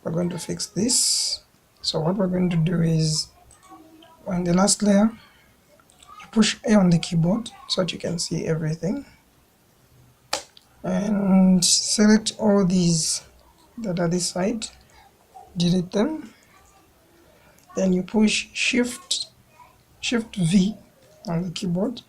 we're going to fix this. So what we're going to do is, on the last layer, you push A on the keyboard so that you can see everything, and select all these that are this side, delete them, then you push shift V on the keyboard.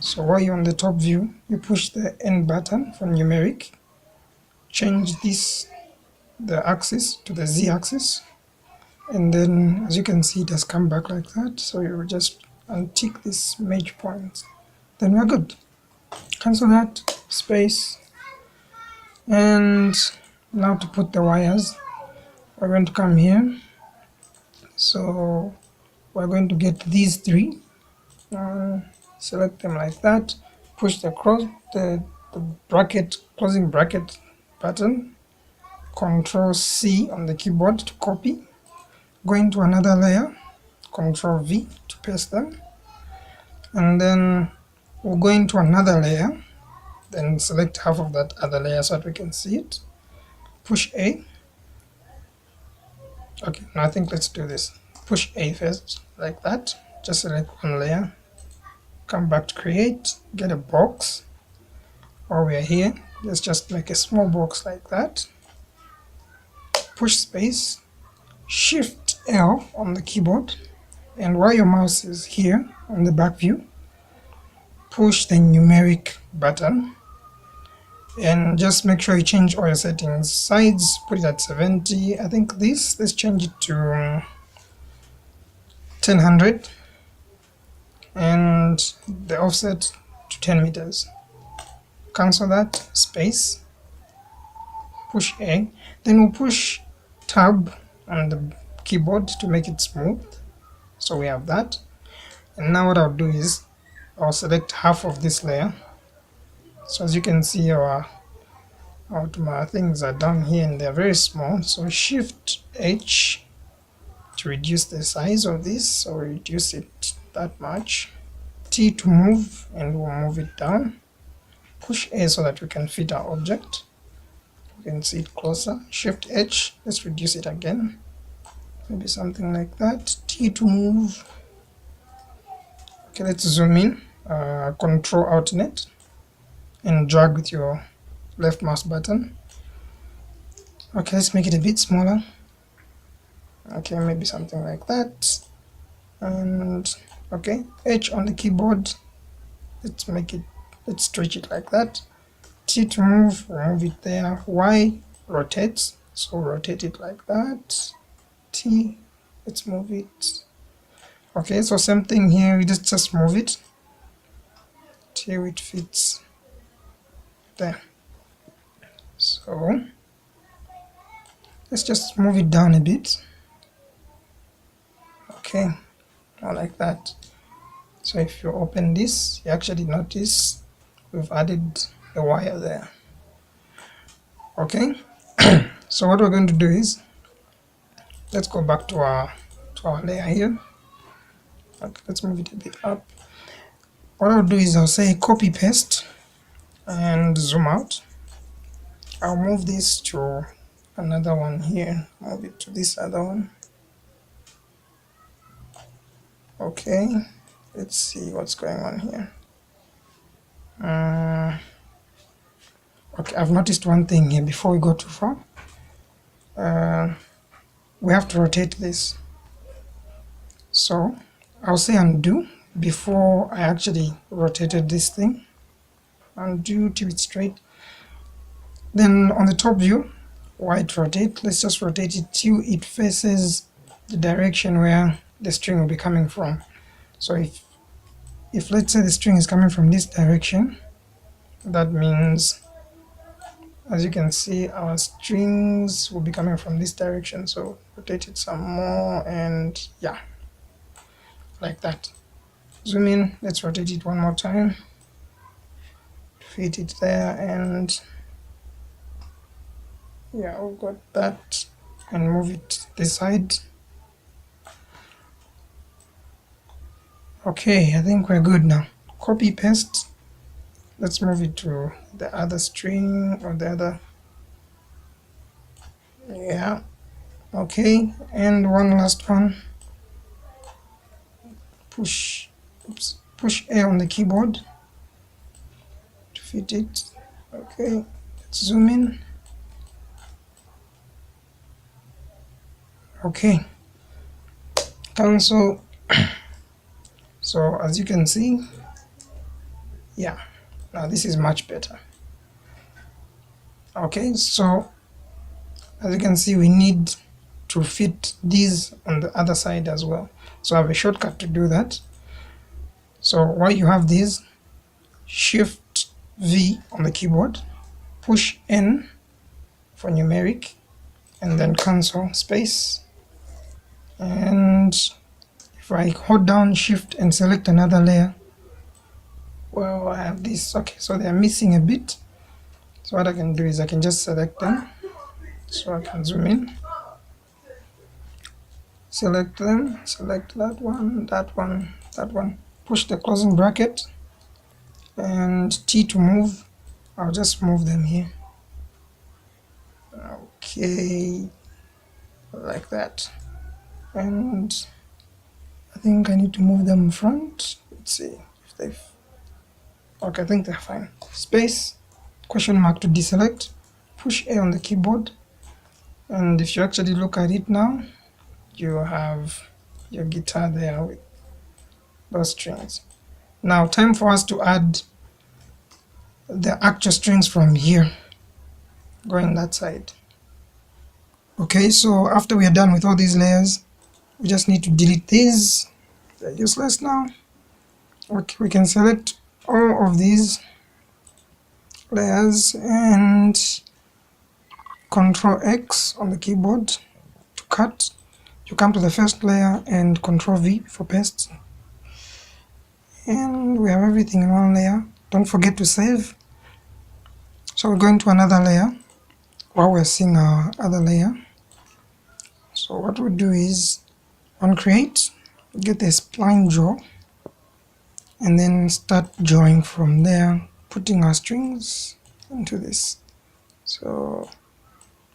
So while you're on the top view, you push the N button for numeric, change this, the axis, to the Z axis, and then as you can see it has come back like that. So you just untick this merge point, then we're good. Cancel that, space, and now to put the wires, we're going to come here. So we're going to get these three, select them like that, push the bracket, closing bracket button, Control C on the keyboard to copy, go into another layer, Control V to paste them, and then we'll go into another layer, then select half of that other layer so that we can see it, push A. Okay, now I think let's do this. Push A first, like that, just select one layer, come back to create, get a box. While we are here, let's just make a small box like that, push space, shift L on the keyboard, and while your mouse is here on the back view, push the numeric button, and just make sure you change all your settings. Sides, put it at 70. I think let's change it to 1000, and the offset to 10 meters. Cancel that, space, push A, then we'll push tab on the keyboard to make it smooth. So we have that, and now what I'll do is I'll select half of this layer. So as you can see, our things are down here and they're very small, so shift H to reduce the size of this, so reduce it that much, T to move, and we'll move it down, push A so that we can fit our object, we can see it closer, shift H, let's reduce it again, maybe something like that, T to move. Okay, let's zoom in, Control Alternate, and drag with your left mouse button. Okay, let's make it a bit smaller. Okay, maybe something like that. And okay, H on the keyboard, let's stretch it like that. T to move, move it there. Y rotates, so rotate it like that. T, let's move it. Okay, so same thing here, we just move it till it fits there. So let's just move it down a bit. Okay, more like that. So if you open this, you actually notice we've added a wire there. Okay, so what we're going to do is, let's go back to our layer here. Okay, let's move it a bit up. What I'll do is I'll say copy paste and zoom out. I'll move this to another one here, move it to this other one. Okay, let's see what's going on here. Okay, I've noticed one thing here before we go too far. We have to rotate this. So I'll say undo before I actually rotated this thing. Undo till it's straight. Then on the top view, white rotate, let's just rotate it till it faces the direction where the string will be coming from. So if let's say the string is coming from this direction, that means, as you can see, our strings will be coming from this direction. So rotate it some more, and yeah, like that. Zoom in, let's rotate it one more time, fit it there, and yeah, we've got that, and move it this side. Okay, I think we're good now. Copy paste, let's move it to the other string or the other, yeah, Okay, and one last one. Push A on the keyboard to fit it. Okay, let's zoom in. Okay, cancel. So as you can see, yeah, now this is much better. Okay, so as you can see, we need to fit these on the other side as well. So I have a shortcut to do that. So while you have these, Shift V on the keyboard, push N for numeric, and then cancel space. And if I hold down Shift and select another layer, well, I have this. Okay, so they're missing a bit. So what I can do is I can just select them. So I can zoom in, select them, select that one, that one, that one, push the closing bracket, and T to move. I'll just move them here. Okay, like that. And I think I need to move them in front. Let's see if they've... Okay, I think they're fine. Space, question mark to deselect, push A on the keyboard, and if you actually look at it now, you have your guitar there with those strings. Now, time for us to add the actual strings from here, going that side. Okay, so after we are done with all these layers, we just need to delete these. They're useless now. Okay, we can select all of these layers and Control X on the keyboard to cut. You come to the first layer and Control V for paste. And we have everything in one layer. Don't forget to save. So we're going to another layer while we're seeing our other layer. So what we do is on create, get the spline jaw, and then start drawing from there, putting our strings into this. So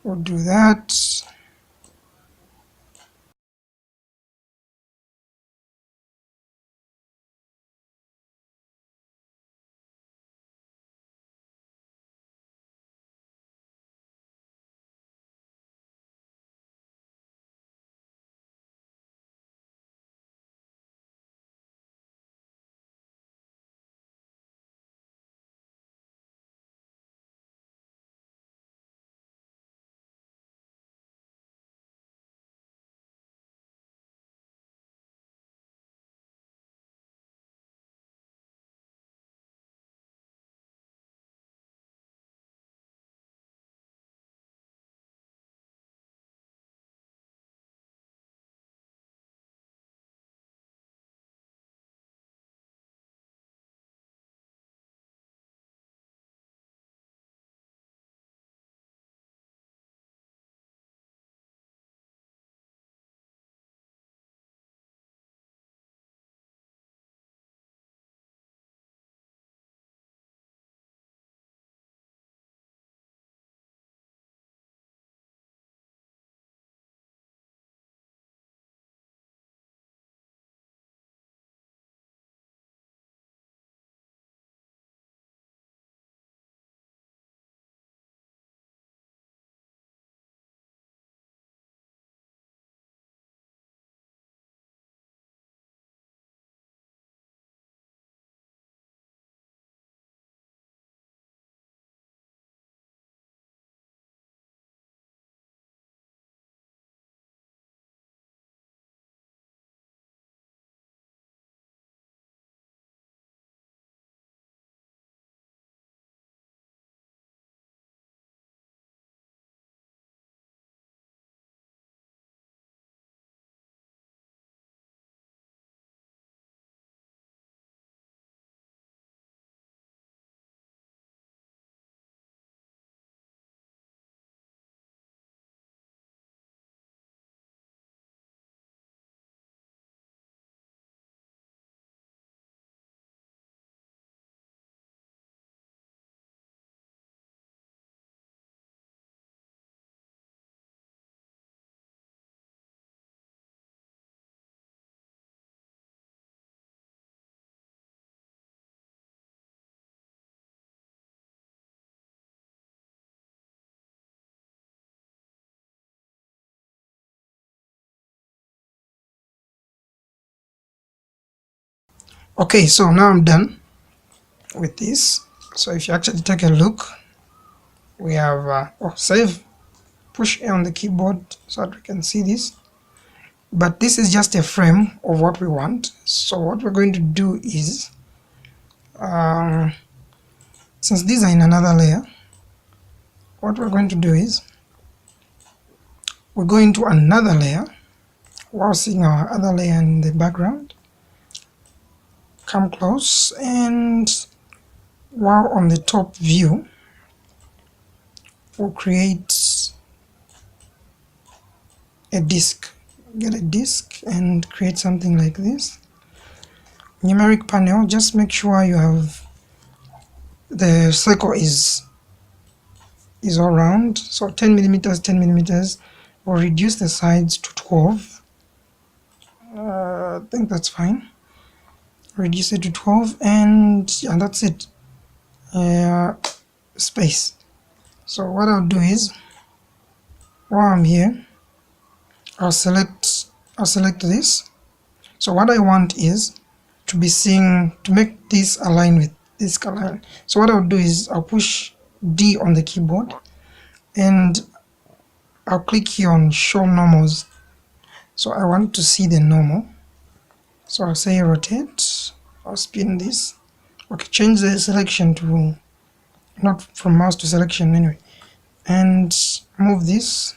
we'll do that. Okay, so now I'm done with this. So if you actually take a look, we have save, push A on the keyboard so that we can see this. But this is just a frame of what we want. So what we're going to do is, since these are in another layer, what we're going to do is we're going to another layer while seeing our other layer in the background. Come close, and while on the top view, we'll create a disk. Get a disk and create something like this. Numeric panel, just make sure you have the circle is all round, so 10 millimeters, 10 millimeters. We'll reduce the sides to 12. I think that's fine. Reduce it to 12, and yeah, that's it. Space. So what I'll do is, while I'm here, I'll select this. So what I want is to be seeing, to make this align with this color. So what I'll do is I'll push D on the keyboard, and I'll click here on show normals. So I want to see the normal. So I'll say rotate, I'll spin this. Okay, change the selection to, not from mouse to selection anyway, and move this.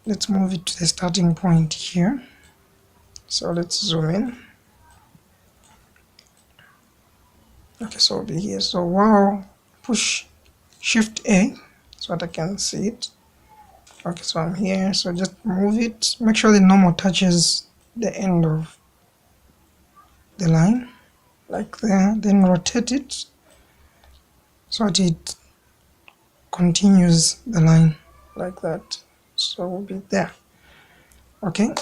Let's move it to the starting point here. So let's zoom in. Okay, so it'll be here. So while push Shift A so that I can see it. Okay, so I'm here. So just move it. Make sure the normal touches the end of the line, like there. Then rotate it so that it continues the line like that. So we'll be there. Okay,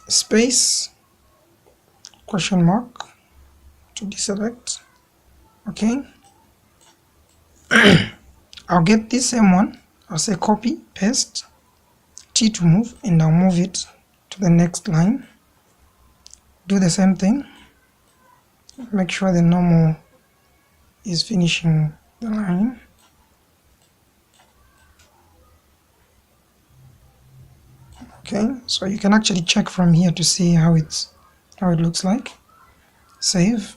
space, question mark to deselect. Okay, I'll get this same one. I'll say copy, paste, T to move, and I'll move it to the next line. Do the same thing. Make sure the normal is finishing the line. Okay, so you can actually check from here to see how it looks like. Save.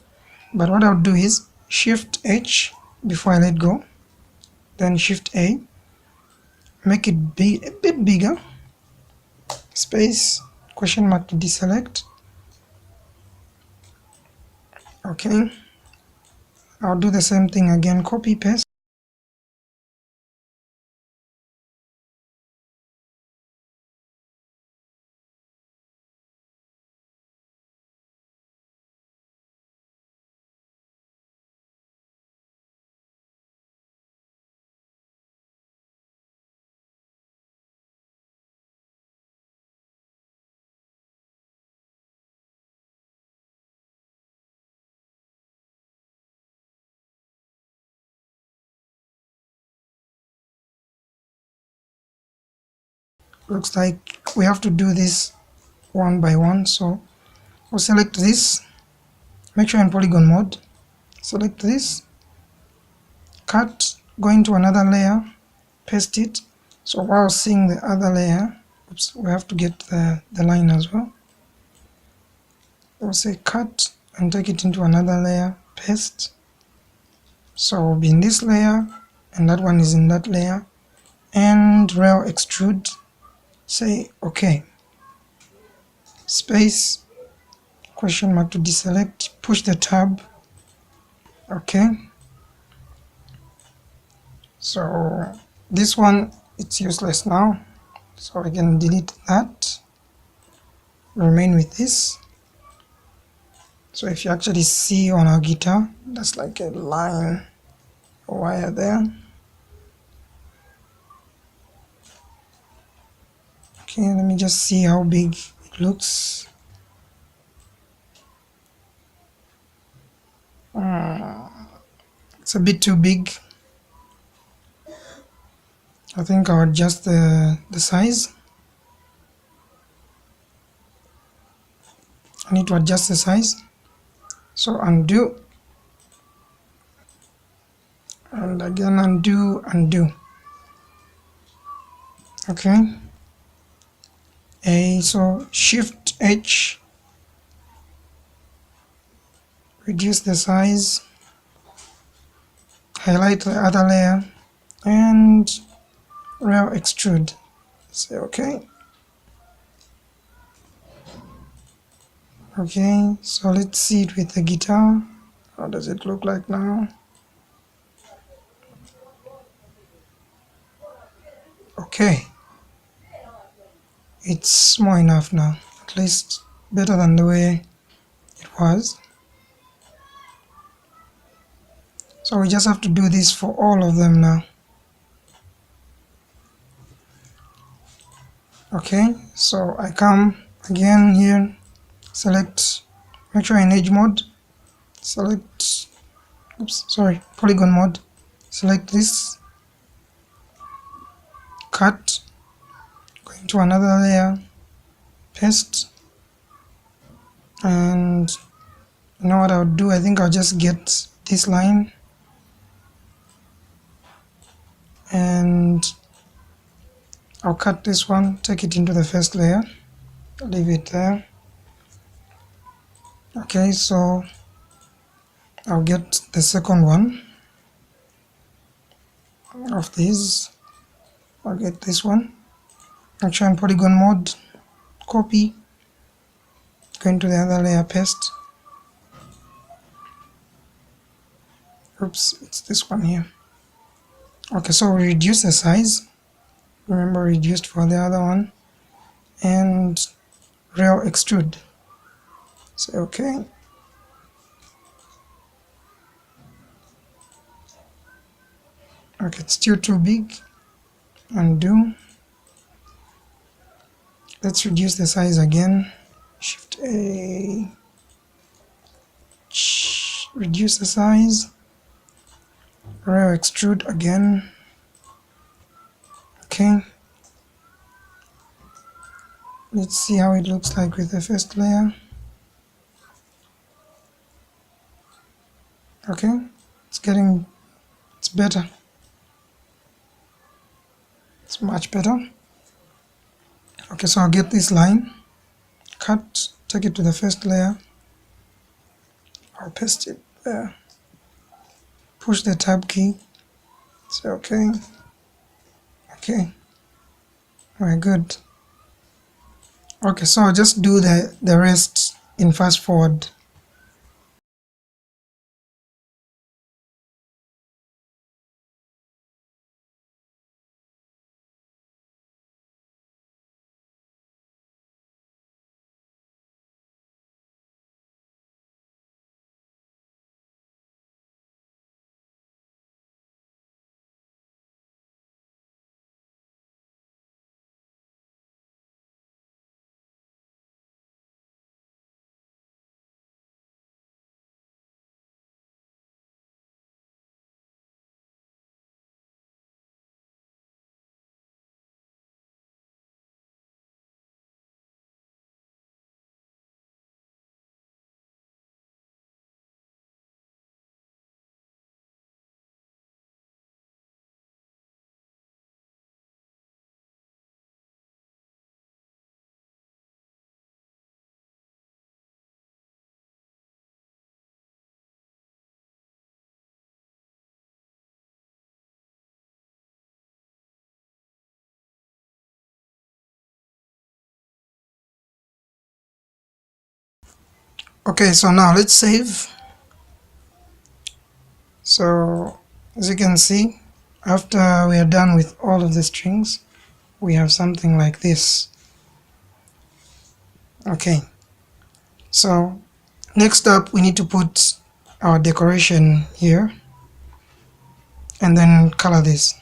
But what I'll do is Shift H before I let go, then Shift A, make it be a bit bigger, space, question mark to deselect. Okay, I'll do the same thing again, copy, paste. Looks like we have to do this one by one, so we'll select this, make sure in polygon mode, select this, cut, go into another layer, paste it. So while seeing the other layer, oops, we have to get the line as well. We'll say cut and take it into another layer, paste. So we'll be in this layer, and that one is in that layer, and rail extrude, say OK. Space, question mark to deselect, push the tab, OK. So this one, it's useless now, so we can delete that, remain with this. So if you actually see on our guitar, that's like a line, a wire there. Okay, let me just see how big it looks. It's a bit too big. I think I'll adjust the size. I need to adjust the size. So undo, and again undo, undo. Okay, so Shift H, reduce the size, highlight the other layer, and real extrude. Say okay. Okay, so let's see it with the guitar. How does it look like now? Okay, it's small enough now, at least better than the way it was. So we just have to do this for all of them now. Okay, so I come again here, select, make sure in edge mode, select, polygon mode, select this, cut, go into another layer, paste, and you know what I'll do? I think I'll just get this line and I'll cut this one, take it into the first layer, leave it there. Okay, so I'll get the second one of these. I'll get this one, actually in polygon mode, copy, go into the other layer, paste. Oops, it's this one here. Okay, so we reduce the size, remember reduced for the other one, and real extrude. Say okay. Okay, it's still too big. Undo. Let's reduce the size again. Shift A. Reduce the size. Real extrude again. Okay. Let's see how it looks like with the first layer. Okay, it's better. It's much better. Okay, so I'll get this line, cut, take it to the first layer, I'll paste it there, push the tab key, say okay, okay, alright, good. Okay, so I'll just do the rest in fast forward. Okay, so now let's save. So as you can see, after we are done with all of the strings, we have something like this. Okay, so next up we need to put our decoration here and then color this.